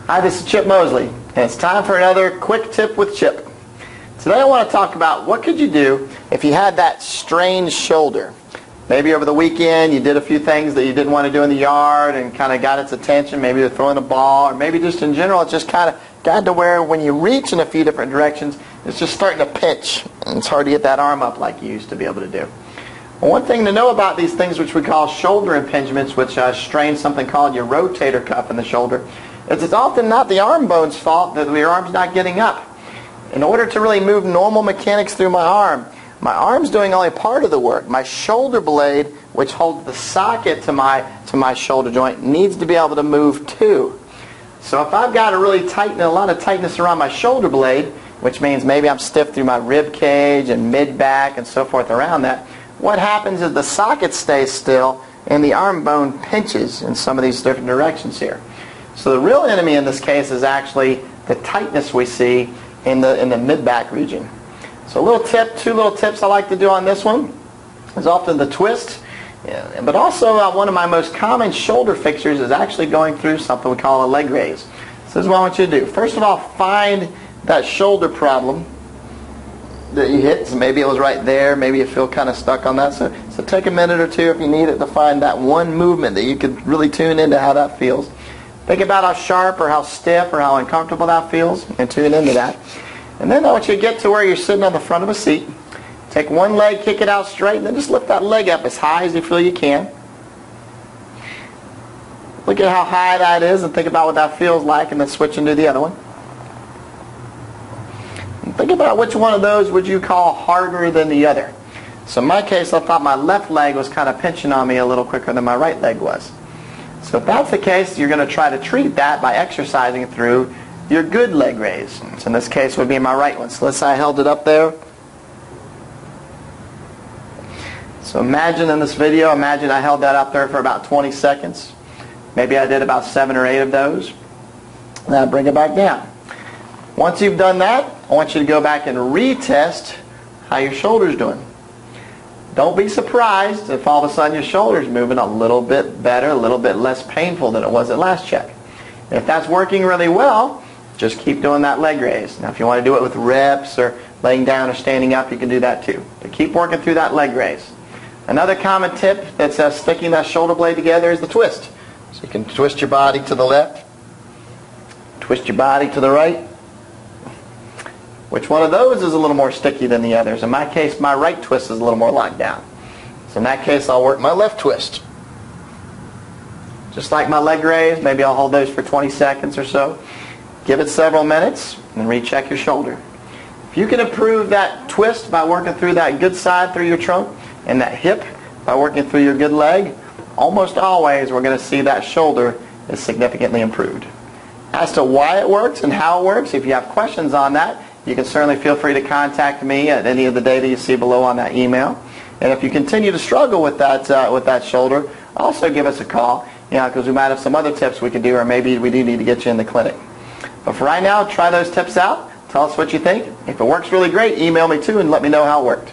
Hi, this is Chip Mosley, and it's time for another quick tip with Chip. Today I want to talk about what could you do if you had that strange shoulder. Maybe over the weekend you did a few things that you didn't want to do in the yard and kind of got its attention. Maybe you're throwing a ball, or maybe just in general it's just kind of got to where when you reach in a few different directions, it's just starting to pinch, and it's hard to get that arm up like you used to be able to do. Well, one thing to know about these things which we call shoulder impingements, which strain something called your rotator cuff in the shoulder, is it's often not the arm bone's fault that your arm's not getting up. In order to really move normal mechanics through my arm's doing only part of the work. My shoulder blade, which holds the socket to my shoulder joint, needs to be able to move too. So if I've got a lot of tightness around my shoulder blade, which means maybe I'm stiff through my rib cage and mid-back and so forth around that, what happens is the socket stays still and the arm bone pinches in some of these different directions here. So the real enemy in this case is actually the tightness we see in the mid-back region. So two little tips I like to do on this one is often the twist, but also one of my most common shoulder fixtures is actually going through something we call a leg raise. So this is what I want you to do. First of all, find that shoulder problem that you hit. So maybe it was right there, maybe you feel kind of stuck on that. So take a minute or two if you need it to find that one movement that you could really tune into how that feels. Think about how sharp or how stiff or how uncomfortable that feels and tune into that. And then I want you to get to where you're sitting on the front of a seat. Take one leg, kick it out straight, and then just lift that leg up as high as you feel you can. Look at how high that is and think about what that feels like, and then switch into the other one. And think about which one of those would you call harder than the other. So in my case, I thought my left leg was kind of pinching on me a little quicker than my right leg was. So if that's the case, you're going to try to treat that by exercising through your good leg raise. So in this case would be my right one. So let's say I held it up there. So imagine in this video, I held that up there for about 20 seconds. Maybe I did about 7 or 8 of those. Now bring it back down. Once you've done that, I want you to go back and retest how your shoulder's doing. Don't be surprised if all of a sudden your shoulder's moving a little bit better, a little bit less painful than it was at last check. If that's working really well, just keep doing that leg raise. Now if you want to do it with reps or laying down or standing up, you can do that too. But keep working through that leg raise. Another common tip that's sticking that shoulder blade together is the twist. So you can twist your body to the left, twist your body to the right. Which one of those is a little more sticky than the others? In my case, my right twist is a little more locked down. So in that case, I'll work my left twist. Just like my leg raise, maybe I'll hold those for 20 seconds or so. Give it several minutes and recheck your shoulder. If you can improve that twist by working through that good side through your trunk and that hip by working through your good leg, almost always we're going to see that shoulder is significantly improved. As to why it works and how it works, if you have questions on that, you can certainly feel free to contact me at any of the data you see below on that email. And if you continue to struggle with that shoulder, also give us a call, because we might have some other tips we could do, or maybe we do need to get you in the clinic. But for right now, try those tips out. Tell us what you think. If it works really great, email me too and let me know how it worked.